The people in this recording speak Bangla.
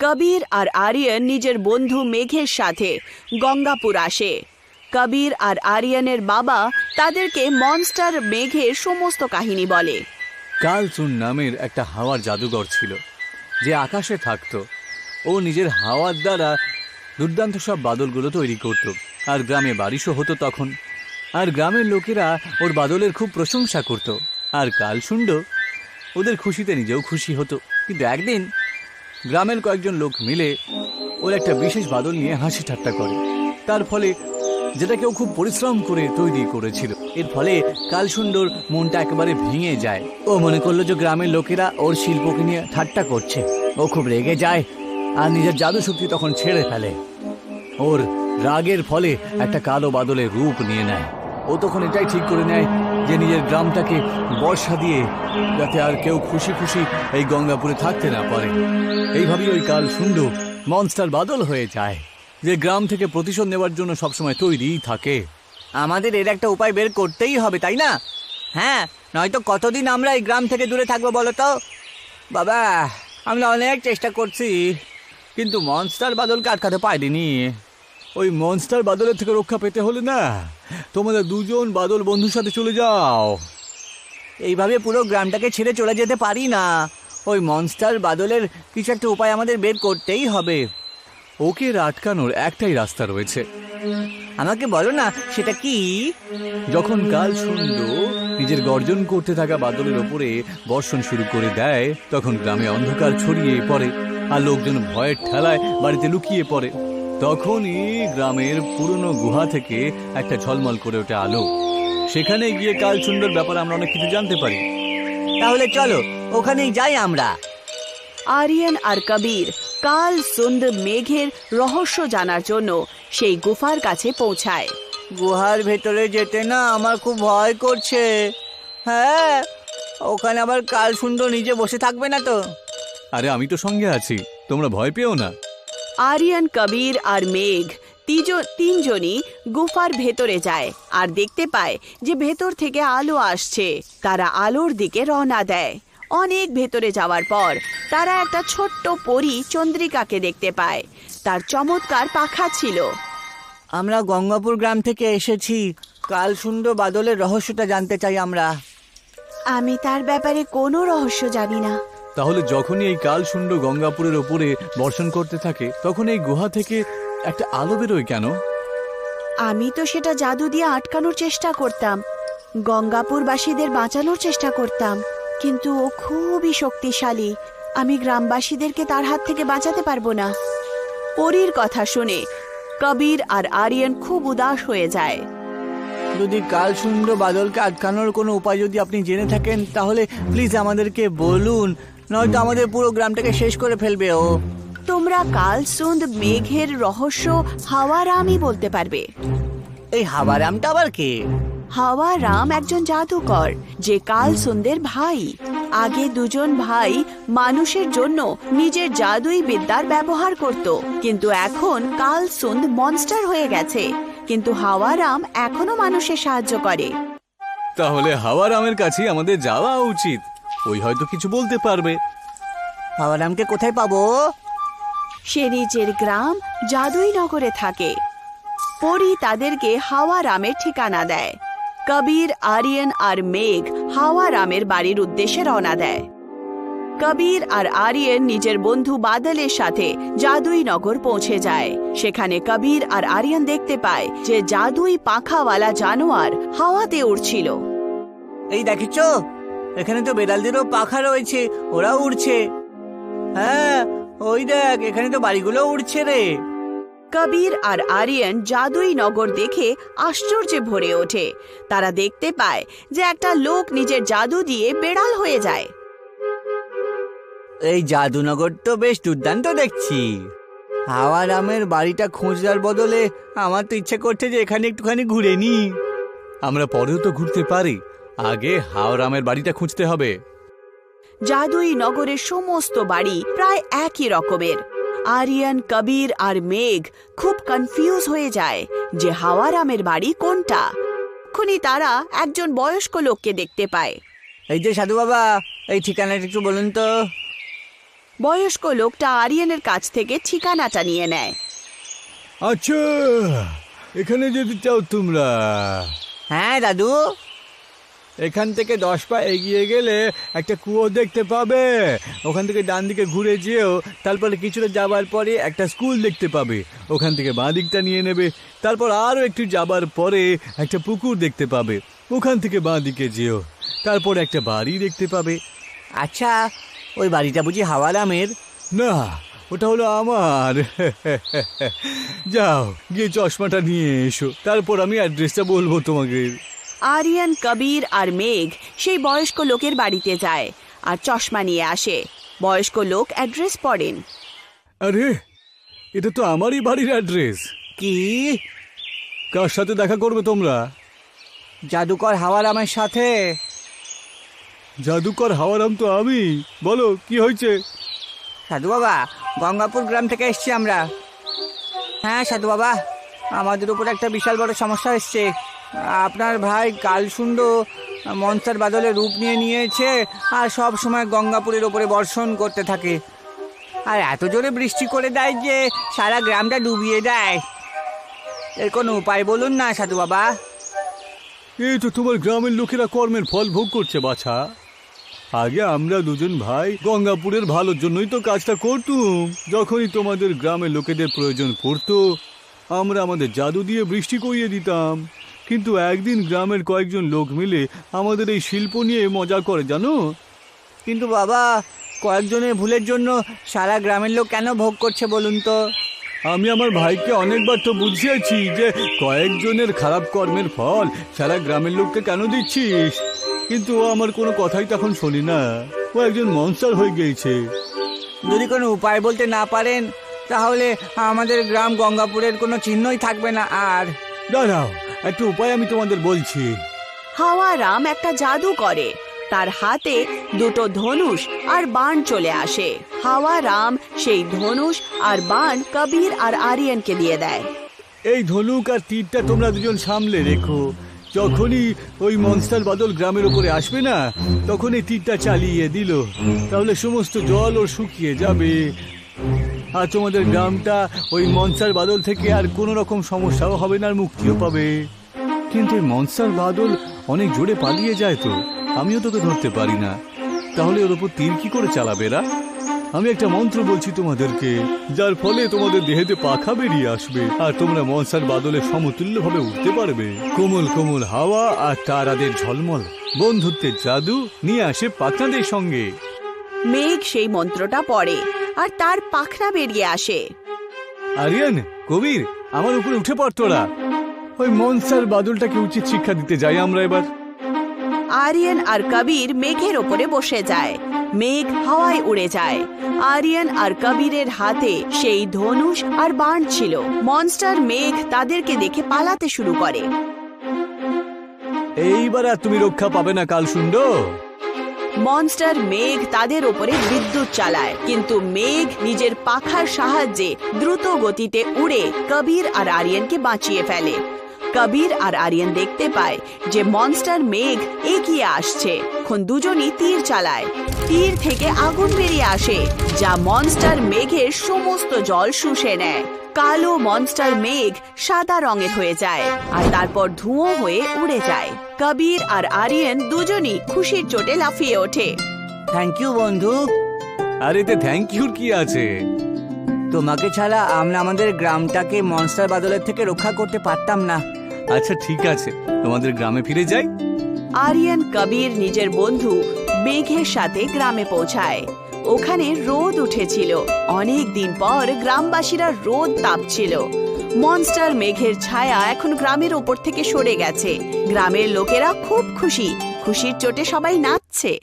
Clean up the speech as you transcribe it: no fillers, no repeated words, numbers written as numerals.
কবির আর আরিয়ান নিজের বন্ধু মেঘের সাথে গঙ্গাপুর আসে। কবির আর আরিয়ানের বাবা তাদেরকে মনস্টার মেঘের সমস্ত কাহিনী বলে। কালসুন নামের একটা হাওয়ার জাদুঘর ছিল, যে আকাশে থাকতো। ও নিজের হাওয়ার দ্বারা দুর্দান্ত সব বাদলগুলো তৈরি করত, আর গ্রামে বারিশও হতো তখন। আর গ্রামের লোকেরা ওর বাদলের খুব প্রশংসা করত, আর কালসুন্ড ওদের খুশিতে নিজেও খুশি হতো। কিন্তু একদিন গ্রামের কয়েকজন লোক মিলে ওর একটা বিশেষ বাদল নিয়ে হাসি ঠাট্টা করে। তার ফলে যেটা কেউ খুব পরিশ্রম করে তৈরি করেছিল, এর ফলে কালসুন্ডর মনটা একেবারে ভেঙে যায়। ও মনে করলো যে গ্রামের লোকেরা ওর শিল্পকে নিয়ে ঠাট্টা করছে। ও খুব রেগে যায় আর নিজের জাদু শক্তি তখন ছেড়ে ফেলে। ওর রাগের ফলে একটা কালো বাদলের রূপ নিয়ে নেয়। ও তখন এটাই ঠিক করে নেয় যে নিজের গ্রামটাকে বর্ষা দিয়ে, যাতে আর কেউ খুশি খুশি এই গঙ্গাপুরে থাকতে না পারে। এইভাবেই ওই কালসুন্ড মনস্টার বাদল হয়ে যায়, যে গ্রাম থেকে প্রতিশোধ নেওয়ার জন্য সবসময় তৈরিই থাকে। আমাদের এর একটা উপায় বের করতেই হবে, তাই না? হ্যাঁ, নয়তো কতদিন আমরা এই গ্রাম থেকে দূরে থাকবো বলো তো? বাবা, আমরা অনেক চেষ্টা করছি, কিন্তু মনস্টার বাদলকে আটকাতে পারিনি। ওই মনস্টার বাদলের থেকে রক্ষা পেতে হলে না, তোমাদের দুজন বাদল বন্ধুর সাথে চলে যাও। এইভাবে পুরো গ্রামটাকে ছেড়ে চলে যেতে পারি না। ওই মনস্টার বাদলের কিছু একটা উপায় আমাদের বের করতেই হবে। ওকে আটকানোর একটাই রাস্তা রয়েছে। আমাকে বলো না, সেটা কি? যখন কালসুন্ড নিজের গর্জন করতে থাকা বাদলের ওপরে বর্ষণ শুরু করে দেয়, তখন গ্রামে অন্ধকার ছড়িয়ে পড়ে আর লোকজন ভয়ের ঠেলায় বাড়িতে লুকিয়ে পড়ে। তখনই গ্রামের পুরনো গুহা থেকে একটা ঝলমল করে ওঠে আলো। সেখানে গিয়ে কালসুন্ডর ব্যাপারে আমরা অনেক কিছু জানতে পারি। তাহলে চলো ওখানেই যাই আমরা। আরিয়ান আর কবির কালসুন্ড মেঘের রহস্য জানার জন্য সেই গুফার কাছে পৌঁছায়। গুহার ভেতরে যেতে না আমার খুব ভয় করছে। হ্যাঁ, ওখানে আবার কালসুন্ড নিজে বসে থাকবে না তো? আরে আমি তো সঙ্গে আছি, তোমরা ভয় পেও না। আরিয়ান, কবির আর মেঘ তিনজনই গুফার ভেতরে যায় আর দেখতে পায় যে ভেতর থেকে আলো আসছে। তারা আলোর দিকে রওনা দেয়। অনেক ভেতরে যাওয়ার পর তারা একটা ছোট্ট পরী চন্দ্রিকাকে দেখতে পায়। তার চমৎকার পাখা ছিল। আমরা গঙ্গাপুর গ্রাম থেকে এসেছি। কালসুন্ড বাদলের রহস্যটা জানতে চাই আমরা। আমি তার ব্যাপারে কোনো রহস্য জানি না। তাহলে যখনই এই কালসুন্ড গঙ্গাপুরের ওপরে বর্ষণ করতে থাকে, তখন এই গুহা থেকে একটা আলো বেরোয় কেন? আমি তো সেটা জাদু দিয়ে আটকানোর চেষ্টা করতাম, গঙ্গাপুরবাসীদের বাঁচানোর চেষ্টা করতাম, কিন্তু ও খুবই শক্তিশালী। আমি গ্রামবাসীদেরকে তার হাত থেকে বাঁচাতে পারবো না। পরীর কথা শুনে কবির আর আরিয়ান খুব উদাস হয়ে যায়। যদি কালসুন্ড বাদলকে আটকানোর কোনো উপায় যদি আপনি জেনে থাকেন, তাহলে প্লিজ আমাদেরকে বলুন, নয়তো আমাদের পুরো গ্রামটাকে শেষ করে ফেলবে ও। তোমরা কালসুন্দ মেঘের রহস্য হাওয়ারামই বলতে পারবে। এই হাওয়ারামটা আবার কে? হাওয়ারাম একজন জাদুকর, যে কালসুন্দের ভাই। আগে দুজন ভাই মানুষের জন্য নিজের জাদুই বিদ্যার ব্যবহার করত, কিন্তু এখন কালসুন্দ মনস্টার হয়ে গেছে, কিন্তু হাওয়ারাম এখনো মানুষের সাহায্য করে। তাহলে হাওয়ারামের কাছে আমাদের যাওয়া উচিত, ওই হয়তো কিছু বলতে পারবে। হাওয়ারামকে কোথায় পাবো? সে নিজের গ্রাম জাদুই নগরে থাকে। পরী তাদেরকে হাওয়ারামের ঠিকানা দেয়। কবির, আরিয়ান আর মেঘ হাওয়ারামের বাড়ির উদ্দেশ্যে রওনা দেয়। কবির আর আরিয়ান নিজের বন্ধু বাদলের সাথে জাদুই নগর পৌঁছে যায়। সেখানে কবির আর আরিয়ান দেখতে পায় যে জাদুই পাখাওয়ালা জানোয়ার হাওয়াতে উড়ছিল। এই দেখেছো, এখানে তো বেড়ালদেরও পাখা রয়েছে, ওরা উড়ছে। হ্যাঁ, ওই দেখ, এখানে তো বাড়িগুলো উড়ছে রে। কবির আর আরিয়ান জাদুই নগর দেখে আশ্চর্যে ভরে ওঠে। তারা দেখতে পায় যে একটা লোক নিজের জাদু দিয়ে বেড়াল হয়ে যায়। এই জাদুনগর তো বেশ দুর্দান্ত দেখছি। হাওয়ারামের বাড়িটা খোঁজার বদলে আমার তো ইচ্ছে করছে যে এখানে একটুখানি ঘুরে নি। আমরা পরেও তো ঘুরতে পারি, আগে হাওয়ারামের বাড়িটা খুঁজতে হবে। জাদুই নগরের সমস্ত বাড়ি প্রায় একই রকমের। আরিয়ান, কবির আর মেঘ খুব কনফিউজ হয়ে যায় যে হাওয়ারামের বাড়ি কোনটা। তখনই তারা একজন বয়স্ক লোককে দেখতে পায়। এই যে সাধু বাবা, এই ঠিকানাটা একটু বলুন তো। বয়স্ক লোকটা আরিয়ানের কাছ থেকে ঠিকানাটা নিয়ে নেয়। আচ্ছা, এখানে যেতে চাও তোমরা? হ্যাঁ দাদু। এখান থেকে 10 পা এগিয়ে গেলে একটা কুয়ো দেখতে পাবে। ওখান থেকে ডান দিকে ঘুরে যেও, তারপরে কিছুটা যাবার পরে একটা স্কুল দেখতে পাবে। ওখান থেকে বাঁ দিকটা নিয়ে নেবে। তারপর আরও একটু যাবার পরে একটা পুকুর দেখতে পাবে। ওখান থেকে বাঁ দিকে যেও, তারপর একটা বাড়ি দেখতে পাবে। আচ্ছা, ওই বাড়িটা বুঝি হাওয়ারামের? না, ওটা হলো আমার। যাও, গিয়ে চশমাটা নিয়ে এসো, তারপর আমি অ্যাড্রেসটা বলবো তোমাকে। আরিয়ান, কবির আর মেঘ সেই বয়স্ক লোকের বাড়িতে যায় আর চশমা নিয়ে আসে। বয়স্ক লোক অ্যাড্রেস পড়েন। আরে, এটা তো আমারই বাড়ির অ্যাড্রেস। কি? কার সাথে দেখা করবে তোমরা? জাদুকর হাওয়ারামের সাথে। জাদুকর হাওয়ারাম তো আমি। বলো, কি হয়েছে? সাধু বাবা, গঙ্গাপুর গ্রাম থেকে এসছি আমরা। হ্যাঁ সাধু বাবা, আমাদের উপর একটা বিশাল বড় সমস্যা এসছে। আপনার ভাই কালসুন্ড মনস্টার বাদলে রূপ নিয়েছে আর সব সময় গঙ্গাপুরের ওপরে বর্ষণ করতে থাকে। আর এত জোরে বৃষ্টি করে দেয় যে সারা গ্রামটা ডুবিয়ে দেয়। এর কোনো উপায় বলুন না সাধু বাবা। এই তো তোমার গ্রামের লোকেরা কর্মের ফল ভোগ করছে বাছা। আগে আমরা দুজন ভাই গঙ্গাপুরের ভালোর জন্যই তো কাজটা করতুম। যখনই তোমাদের গ্রামের লোকেদের প্রয়োজন পড়তো, আমরা আমাদের জাদু দিয়ে বৃষ্টি করিয়ে দিতাম। কিন্তু একদিন গ্রামের কয়েকজন লোক মিলে আমাদের এই শিল্প নিয়ে মজা করে, জানো? কিন্তু বাবা, কয়েকজনের ভুলের জন্য সারা গ্রামের লোক কেন ভোগ করছে বলুন তো? আমি আমার ভাইকে অনেকবার তো বুঝিয়েছি যে কয়েকজনের খারাপ কর্মের ফল সারা গ্রামের লোককে কেন দিচ্ছিস, কিন্তু ও আমার কোনো কথাই তখন শোনে না। ও একজন মনস্টার হয়ে গিয়েছে। যদি কোনো উপায় বলতে না পারেন, তাহলে আমাদের গ্রাম গঙ্গাপুরের কোনো চিহ্নই থাকবে না আর। দাঁড়াও, একটা উপায় আমি তোমাদের বলছি। হাওয়ারাম একটা জাদু করে। তার হাতে দুটো ধনুষ আর বাণ চলে আসে। হাওয়ারাম সেই ধনুষ আর বাণ কবির আর আরিয়ানকে দিয়ে দেয়। এই ধনুক আর তীরটা তোমরা দুজন সামলে রেখো। যখনই ওই মনস্টার বাদল গ্রামের উপরে আসবে না, তখন এই তীরটা চালিয়ে দিল, তাহলে সমস্ত জল ওর শুকিয়ে যাবে আর তোমাদের গ্রামটা ওই মনস্টার বাদল থেকে আর কোনো রকম সমস্যাও হবে না, আর মুক্তিও পাবে। কিন্তু এই মনস্টার বাদল অনেক জোরে পালিয়ে যায়, তো আমিও তোকে ধরতে পারি না। তাহলে ওর উপর তীর কি করে চালাবে এরা? আমি একটা মন্ত্র বলছি তোমাদেরকে, যার ফলে তোমাদের দেহেতে পাখা বেরিয়ে আসবে আর তোমরা মনস্টার বাদলের সমতুল্য ভাবে উঠতে পারবে। কোমল কোমল হাওয়া আর তারাদের ঝলমল বন্ধুত্বের জাদু নিয়ে আসে পাখনাদের সঙ্গে। মেঘ সেই মন্ত্রটা পড়ে আর তার পাখনা বেরিয়ে আসে। আরিয়ান, কবির, আমার উপরে উঠে পড় তোরা। ওই মনস্টার বাদলটাকে উচিত শিক্ষা দিতে যাই আমরা এবার। আরিয়ান আর কবির মেঘের ওপরে বসে যায়। মেঘ হাওয়ায় উড়ে যায়। আরিয়ান আর কবিরের হাতে সেই ধনুষ আর বাণ ছিল। মনস্টার মেঘ তাদেরকে দেখে পালাতে শুরু করে। এইবার আর তুমি রক্ষা পাবে না কালসুন্ড। মনস্টার মেঘ তাদের ওপরে বিদ্যুৎ চালায়, কিন্তু মেঘ নিজের পাখার সাহায্যে দ্রুত গতিতে উড়ে কবির আর আরিয়ানকে বাঁচিয়ে ফেলে। কবির আর আরিয়ান দেখতে পায় যে মনস্টার মেঘ এগিয়ে আসছে। এখন দুজনই তীর চালায়। তীর থেকে আগুন বেরিয়ে আসে, যা মনস্টার মেঘের সমস্ত জল শুষে নেয়। কালো মনস্টার মেঘ সাদা রঙের হয়ে যায় আর তারপর ধুঁয়ো হয়ে উড়ে যায়। কবির আর আরিয়ান দুজনই খুশির চোটে লাফিয়ে ওঠে। থ্যাংক ইউ বন্ধু। আর এতে থ্যাংক ইউর কি আছে? তোমাকে ছাড়া আমরা আমাদের গ্রামটাকে মনস্টার বাদলের থেকে রক্ষা করতে পারতাম না। আচ্ছা ঠিক আছে, তোমাদের গ্রামে ফিরে যাই। আরিয়ান কবির নিজের বন্ধু মেঘের সাথে গ্রামে পৌঁছায়। ওখানে রোদ উঠেছিল। অনেক দিন পর গ্রামবাসীরা রোদ তাপছিল। মনস্টার মেঘের ছায়া এখন গ্রামের ওপর থেকে সরে গেছে। গ্রামের লোকেরা খুব খুশি। খুশির চোটে সবাই নাচছে।